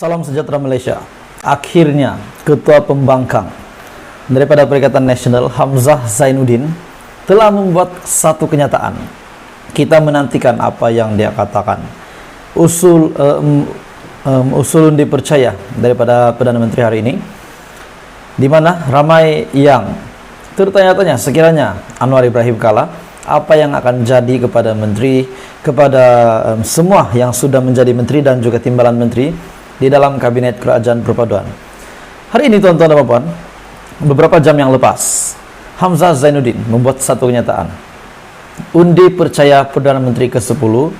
Salam sejahtera Malaysia. Akhirnya Ketua Pembangkang daripada Perikatan Nasional Hamzah Zainuddin telah membuat satu kenyataan. Kita menantikan apa yang dia katakan. Usul dipercaya daripada Perdana Menteri hari ini, di mana ramai yang tertanya-tanya sekiranya Anwar Ibrahim kalah, apa yang akan jadi kepada menteri, kepada semua yang sudah menjadi menteri dan juga timbalan menteri di dalam Kabinet Kerajaan Perpaduan. Hari ini tuan-tuan dan puan, beberapa jam yang lepas, Hamzah Zainuddin membuat satu kenyataan. Undi percaya Perdana Menteri ke-10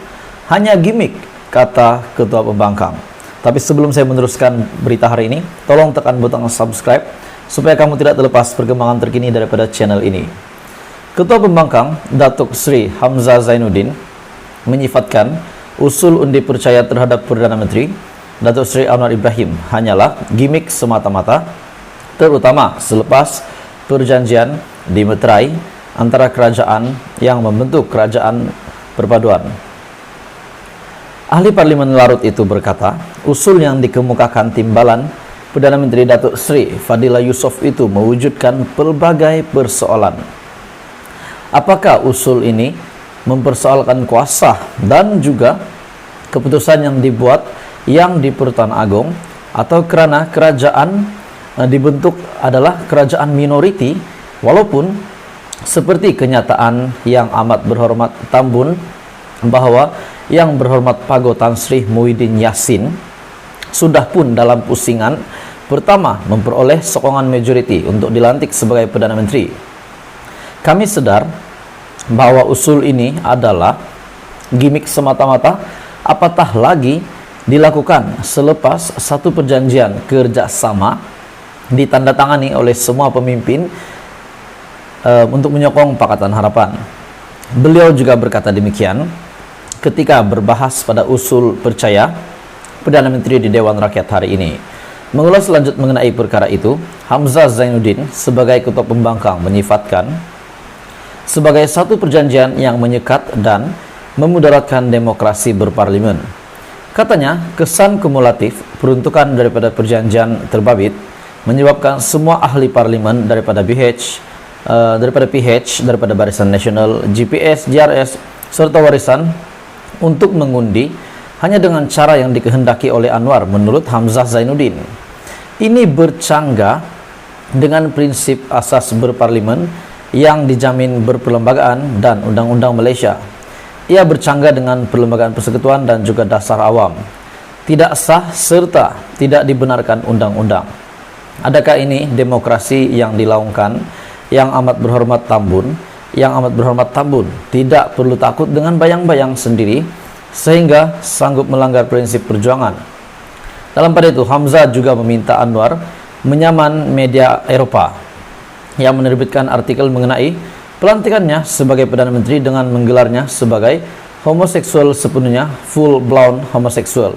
hanya gimmick, kata Ketua Pembangkang. Tapi sebelum saya meneruskan berita hari ini, tolong tekan butang subscribe supaya kamu tidak terlepas perkembangan terkini daripada channel ini. Ketua Pembangkang, Datuk Seri Hamzah Zainuddin, menyifatkan usul undi percaya terhadap Perdana Menteri Datuk Seri Anwar Ibrahim hanyalah gimmick semata-mata, terutama selepas perjanjian dimeterai antara kerajaan yang membentuk Kerajaan Perpaduan. Ahli Parlimen Larut itu berkata, usul yang dikemukakan timbalan Perdana Menteri Datuk Seri Fadillah Yusof itu mewujudkan pelbagai persoalan. Apakah usul ini mempersoalkan kuasa dan juga keputusan yang dibuat yang di Pertuan Agong, atau kerana kerajaan dibentuk adalah kerajaan minoriti, walaupun seperti kenyataan yang amat berhormat Tambun bahawa yang berhormat Pago Tan Sri Muhyiddin Yassin sudah pun dalam pusingan pertama memperoleh sokongan majoriti untuk dilantik sebagai Perdana Menteri. Kami sedar bahawa usul ini adalah gimmick semata-mata, apatah lagi dilakukan selepas satu perjanjian kerjasama ditandatangani oleh semua pemimpin untuk menyokong Pakatan Harapan. Beliau juga berkata demikian ketika berbahas pada usul percaya Perdana Menteri di Dewan Rakyat hari ini. Mengulas lanjut mengenai perkara itu, Hamzah Zainuddin sebagai Ketua Pembangkang menyifatkan sebagai satu perjanjian yang menyekat dan memudaratkan demokrasi berparlimen. Katanya, kesan kumulatif peruntukan daripada perjanjian terbabit menyebabkan semua ahli parlimen daripada PH, daripada Barisan Nasional, GPS, JRS, serta Warisan untuk mengundi hanya dengan cara yang dikehendaki oleh Anwar menurut Hamzah Zainuddin. Ini bercanggah dengan prinsip asas berparlimen yang dijamin berperlembagaan dan Undang-Undang Malaysia. Ia bercanggah dengan perlembagaan persekutuan dan juga dasar awam. Tidak sah serta tidak dibenarkan undang-undang. Adakah ini demokrasi yang dilaungkan yang amat berhormat Tambun? Yang amat berhormat Tambun tidak perlu takut dengan bayang-bayang sendiri sehingga sanggup melanggar prinsip perjuangan. Dalam pada itu, Hamzah juga meminta Anwar menyaman media Eropah yang menerbitkan artikel mengenai pelantikannya sebagai Perdana Menteri dengan menggelarnya sebagai homoseksual sepenuhnya, full-blown homoseksual.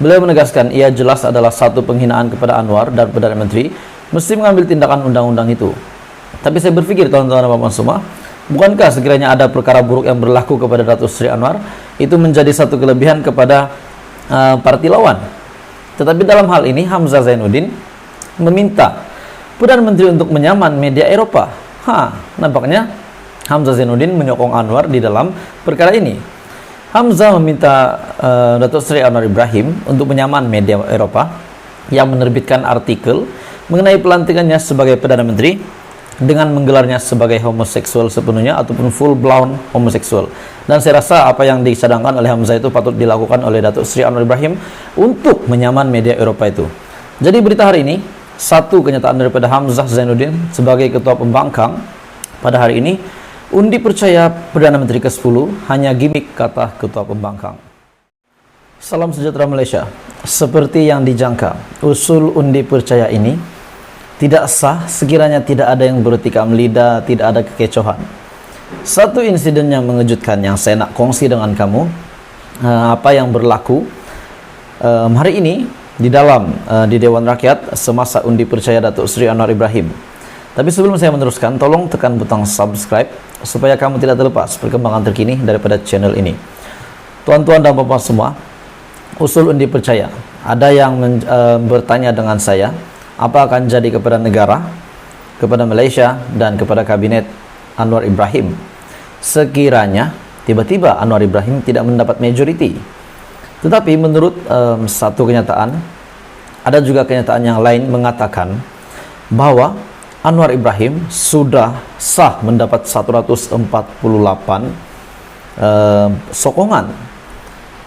Beliau menegaskan ia jelas adalah satu penghinaan kepada Anwar dan Perdana Menteri mesti mengambil tindakan undang-undang itu. Tapi saya berfikir tuan-tuan dan puan semua, bukankah sekiranya ada perkara buruk yang berlaku kepada Datuk Seri Anwar, itu menjadi satu kelebihan kepada parti lawan. Tetapi dalam hal ini Hamzah Zainuddin meminta Perdana Menteri untuk menyaman media Eropah. Nampaknya Hamzah Zainuddin menyokong Anwar di dalam perkara ini. Hamzah meminta Datuk Seri Anwar Ibrahim untuk menyaman media Eropah yang menerbitkan artikel mengenai pelantikannya sebagai Perdana Menteri dengan menggelarnya sebagai homoseksual sepenuhnya ataupun full-blown homoseksual. Dan saya rasa apa yang disadangkan oleh Hamzah itu patut dilakukan oleh Datuk Seri Anwar Ibrahim untuk menyaman media Eropah itu. Jadi berita hari ini, satu kenyataan daripada Hamzah Zainuddin sebagai Ketua Pembangkang pada hari ini, undi percaya Perdana Menteri ke-10 hanya gimmick, kata Ketua Pembangkang. Salam sejahtera Malaysia. Seperti yang dijangka, usul undi percaya ini tidak sah sekiranya tidak ada yang bertikam lidah, tidak ada kekecohan. Satu insiden yang mengejutkan yang saya nak kongsi dengan kamu, apa yang berlaku hari ini di Dewan Rakyat semasa undi percaya Datuk Seri Anwar Ibrahim. Tapi sebelum saya meneruskan, tolong tekan butang subscribe supaya kamu tidak terlepas perkembangan terkini daripada channel ini. Tuan-tuan dan puan-puan semua, usul undi percaya ada yang bertanya dengan saya, apa akan jadi kepada negara, kepada Malaysia, dan kepada kabinet Anwar Ibrahim sekiranya tiba-tiba Anwar Ibrahim tidak mendapat majority. Tetapi menurut satu kenyataan, ada juga kenyataan yang lain mengatakan bahwa Anwar Ibrahim sudah sah mendapat 148 sokongan,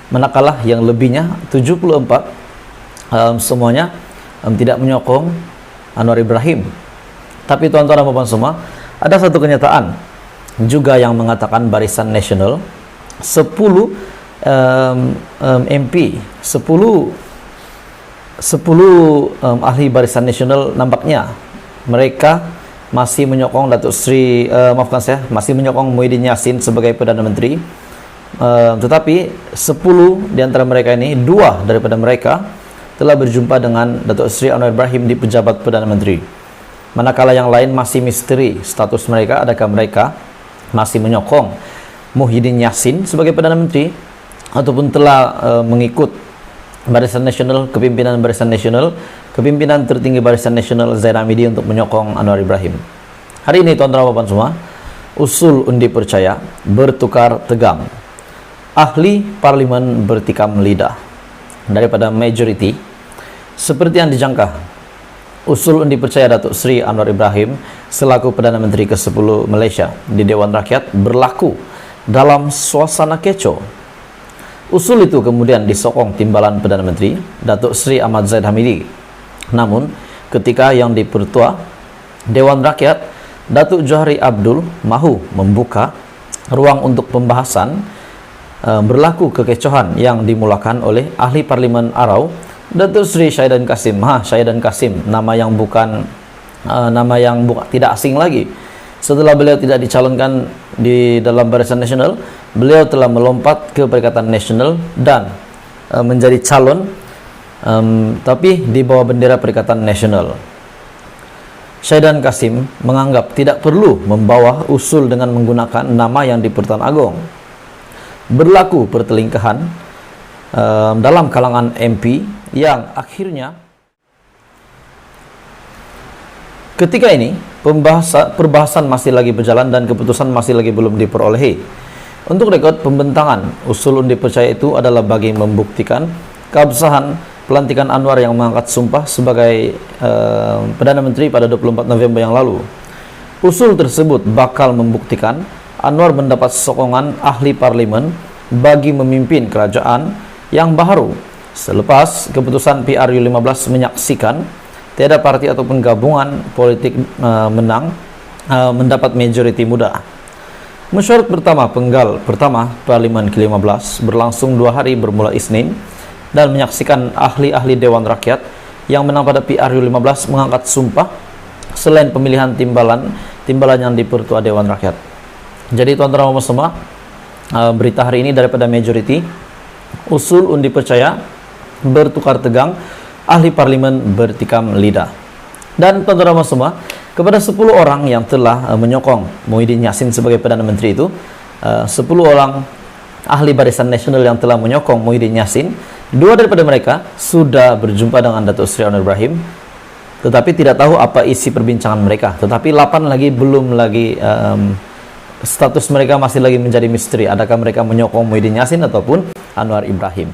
manakala yang lebihnya 74 semuanya tidak menyokong Anwar Ibrahim. Tapi tuan-tuan dan puan semua, ada satu kenyataan juga yang mengatakan Barisan Nasional 10 MP, 10 ahli Barisan Nasional nampaknya mereka masih menyokong Datuk Seri masih menyokong Muhyiddin Yassin sebagai Perdana Menteri. Tetapi 10 di antara mereka ini, 2 daripada mereka telah berjumpa dengan Datuk Seri Anwar Ibrahim di pejabat Perdana Menteri. Manakala yang lain masih misteri status mereka, adakah mereka masih menyokong Muhyiddin Yassin sebagai Perdana Menteri ataupun telah mengikut Barisan Nasional, kepimpinan Barisan Nasional, kepimpinan tertinggi Barisan Nasional Zaid Hamidi untuk menyokong Anwar Ibrahim. Hari ini tuan-tuan dan puan semua, usul undi percaya bertukar tegang. Ahli parlimen bertikam lidah daripada majority. Seperti yang dijangka, usul undi percaya Datuk Seri Anwar Ibrahim selaku Perdana Menteri ke-10 Malaysia di Dewan Rakyat berlaku dalam suasana kecoh. Usul itu kemudian disokong timbalan Perdana Menteri Datuk Seri Ahmad Zaid Hamidi. Namun ketika yang di-Pertua Dewan Rakyat, Datuk Johari Abdul mahu membuka ruang untuk pembahasan, berlaku kekecohan yang dimulakan oleh ahli parlimen Arau Datuk Seri Syahidan Kasim. Syahidan Kasim, nama yang tidak asing lagi. Setelah beliau tidak dicalonkan di dalam Barisan Nasional, beliau telah melompat ke Perikatan Nasional dan menjadi calon, tapi di bawah bendera Perikatan Nasional. Syahidan Kasim menganggap tidak perlu membawa usul dengan menggunakan nama yang di Pertuan Agong. Berlaku pertelingkahan dalam kalangan MP yang akhirnya ketika ini perbahasan masih lagi berjalan dan keputusan masih lagi belum diperolehi. Untuk rekod, pembentangan usul undi percaya itu adalah bagi membuktikan keabsahan pelantikan Anwar yang mengangkat sumpah sebagai Perdana Menteri pada 24 November yang lalu. Usul tersebut bakal membuktikan Anwar mendapat sokongan ahli parlimen bagi memimpin kerajaan yang baru selepas keputusan PRU15 menyaksikan tiada parti ataupun gabungan politik mendapat majoriti muda. Mesyuarat pertama penggal pertama Parlimen ke-15 berlangsung 2 hari bermula Isnin dan menyaksikan ahli-ahli Dewan Rakyat yang menang pada PRU15 mengangkat sumpah selain pemilihan timbalan yang di-Pertua Dewan Rakyat. Jadi tuan-tuan dan semua, berita hari ini daripada majoriti, usul undi percaya bertukar tegang, ahli parlimen bertikam lidah. Dan tuan-tuan dan semua, kepada 10 orang yang telah menyokong Muhyiddin Yassin sebagai Perdana Menteri itu, 10 orang ahli Barisan Nasional yang telah menyokong Muhyiddin Yassin, 2 daripada mereka sudah berjumpa dengan Datuk Seri Anwar Ibrahim, tetapi tidak tahu apa isi perbincangan mereka. Tetapi 8 lagi belum lagi, status mereka masih lagi menjadi misteri. Adakah mereka menyokong Muhyiddin Yassin ataupun Anwar Ibrahim?